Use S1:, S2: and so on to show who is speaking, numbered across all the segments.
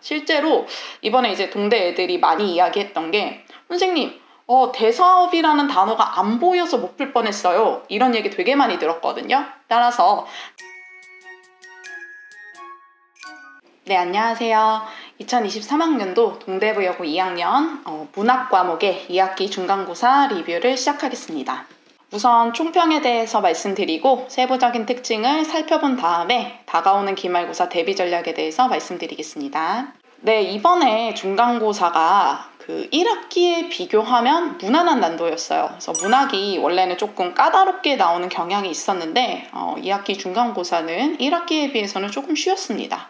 S1: 실제로 이번에 이제 동대 애들이 많이 이야기했던 게, 선생님, 대사업이라는 단어가 안 보여서 못 풀 뻔했어요. 이런 얘기 되게 많이 들었거든요. 따라서 네, 안녕하세요. 2023학년도 동대부여고 2학년 문학 과목의 2학기 중간고사 리뷰를 시작하겠습니다. 우선 총평에 대해서 말씀드리고 세부적인 특징을 살펴본 다음에 다가오는 기말고사 대비 전략에 대해서 말씀드리겠습니다. 네, 이번에 중간고사가 1학기에 비교하면 무난한 난도였어요. 그래서 문학이 원래는 조금 까다롭게 나오는 경향이 있었는데 2학기 중간고사는 1학기에 비해서는 조금 쉬웠습니다.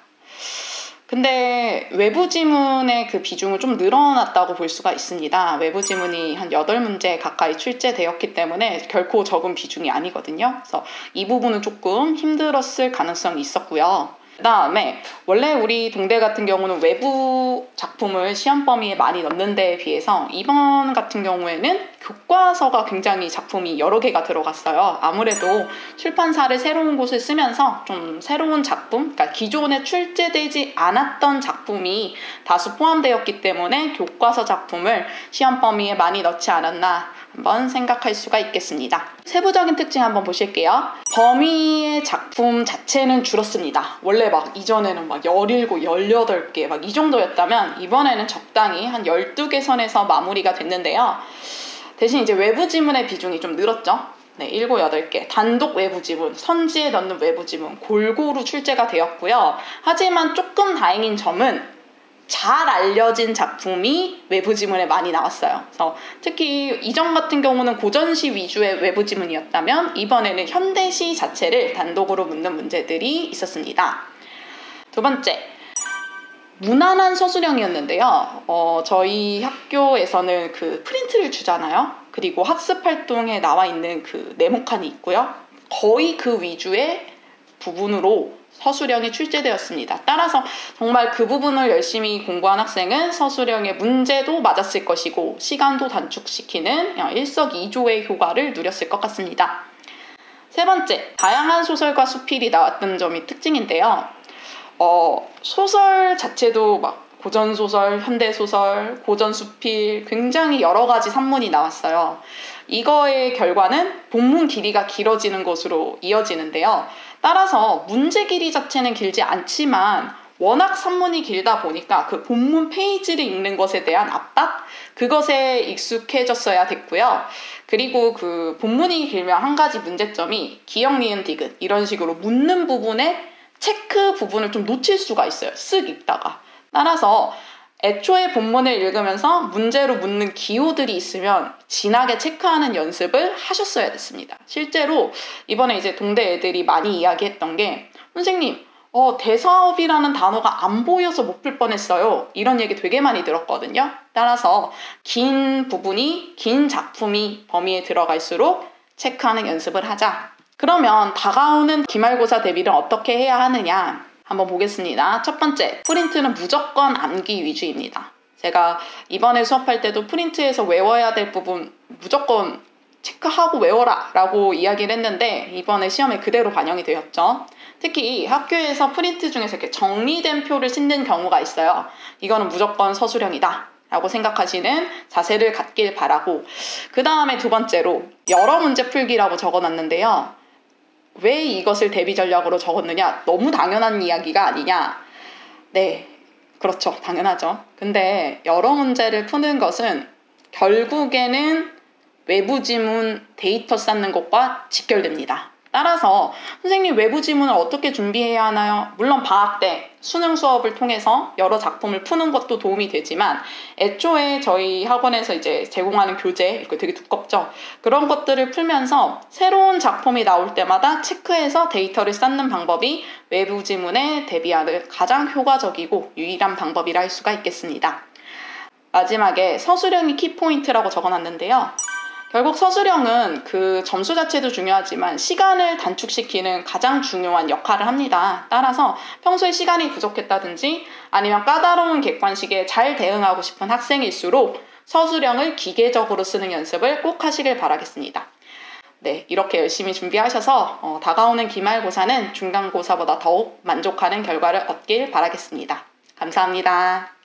S1: 근데 외부 지문의 그 비중은 좀 늘어났다고 볼 수가 있습니다. 외부 지문이 한 8문제 가까이 출제되었기 때문에 결코 적은 비중이 아니거든요. 그래서 이 부분은 조금 힘들었을 가능성이 있었고요. 그 다음에 원래 우리 동대 같은 경우는 외부 작품을 시험 범위에 많이 넣는 데에 비해서 이번 같은 경우에는 교과서가 굉장히 작품이 여러 개가 들어갔어요. 아무래도 출판사를 새로운 곳을 쓰면서 좀 새로운 작품, 그러니까 기존에 출제되지 않았던 작품이 다수 포함되었기 때문에 교과서 작품을 시험 범위에 많이 넣지 않았나 한번 생각할 수가 있겠습니다. 세부적인 특징 한번 보실게요. 범위의 작품 자체는 줄었습니다. 원래 이전에는 17, 18개 이 정도였다면 이번에는 적당히 한 12개 선에서 마무리가 됐는데요. 대신 이제 외부 지문의 비중이 좀 늘었죠. 네, 7, 8개. 단독 외부 지문, 선지에 넣는 외부 지문 골고루 출제가 되었고요. 하지만 조금 다행인 점은 잘 알려진 작품이 외부 지문에 많이 나왔어요. 그래서 특히 이전 같은 경우는 고전시 위주의 외부 지문이었다면 이번에는 현대시 자체를 단독으로 묻는 문제들이 있었습니다. 두 번째, 무난한 서술형이었는데요. 저희 학교에서는 프린트를 주잖아요. 그리고 학습활동에 나와 있는 네모칸이 있고요. 거의 그 위주의 부분으로 서술형이 출제되었습니다. 따라서 정말 그 부분을 열심히 공부한 학생은 서술형의 문제도 맞았을 것이고 시간도 단축시키는 일석이조의 효과를 누렸을 것 같습니다. 세 번째, 다양한 소설과 수필이 나왔던 점이 특징인데요. 소설 자체도 고전소설, 현대소설, 고전수필 굉장히 여러 가지 산문이 나왔어요. 이거의 결과는 본문 길이가 길어지는 것으로 이어지는데요. 따라서 문제 길이 자체는 길지 않지만 워낙 산문이 길다 보니까 그 본문 페이지를 읽는 것에 대한 압박? 그것에 익숙해졌어야 됐고요. 그리고 본문이 길면 한 가지 문제점이 기역, 니은, 디귿 이런 식으로 묻는 부분에 체크 부분을 좀 놓칠 수가 있어요. 쓱 읽다가. 따라서 애초에 본문을 읽으면서 문제로 묻는 기호들이 있으면 진하게 체크하는 연습을 하셨어야 됐습니다. 실제로 이번에 이제 동대 애들이 많이 이야기했던 게, 선생님, 대사업이라는 단어가 안 보여서 못 풀 뻔했어요. 이런 얘기 되게 많이 들었거든요. 따라서 긴 부분이, 긴 작품이 범위에 들어갈수록 체크하는 연습을 하자. 그러면 다가오는 기말고사 대비를 어떻게 해야 하느냐 한번 보겠습니다. 첫 번째, 프린트는 무조건 암기 위주입니다. 제가 이번에 수업할 때도 프린트에서 외워야 될 부분 무조건 체크하고 외워라 라고 이야기를 했는데 이번에 시험에 그대로 반영이 되었죠. 특히 학교에서 프린트 중에서 이렇게 정리된 표를 싣는 경우가 있어요. 이거는 무조건 서술형이다 라고 생각하시는 자세를 갖길 바라고, 그 다음에 두 번째로 여러 문제 풀기라고 적어놨는데요. 왜 이것을 대비 전략으로 적었느냐? 너무 당연한 이야기가 아니냐? 네, 그렇죠. 당연하죠. 근데 여러 문제를 푸는 것은 결국에는 외부 지문 데이터 쌓는 것과 직결됩니다. 따라서 선생님 외부 지문을 어떻게 준비해야 하나요? 물론 방학 때 수능 수업을 통해서 여러 작품을 푸는 것도 도움이 되지만 애초에 저희 학원에서 이제 제공하는 교재, 이렇게 되게 두껍죠? 그런 것들을 풀면서 새로운 작품이 나올 때마다 체크해서 데이터를 쌓는 방법이 외부 지문에 대비하는 가장 효과적이고 유일한 방법이라 할 수가 있겠습니다. 마지막에 서술형이 키포인트라고 적어놨는데요. 결국 서술형은 점수 자체도 중요하지만 시간을 단축시키는 가장 중요한 역할을 합니다. 따라서 평소에 시간이 부족했다든지 아니면 까다로운 객관식에 잘 대응하고 싶은 학생일수록 서술형을 기계적으로 쓰는 연습을 꼭 하시길 바라겠습니다. 네, 이렇게 열심히 준비하셔서 다가오는 기말고사는 중간고사보다 더욱 만족하는 결과를 얻길 바라겠습니다. 감사합니다.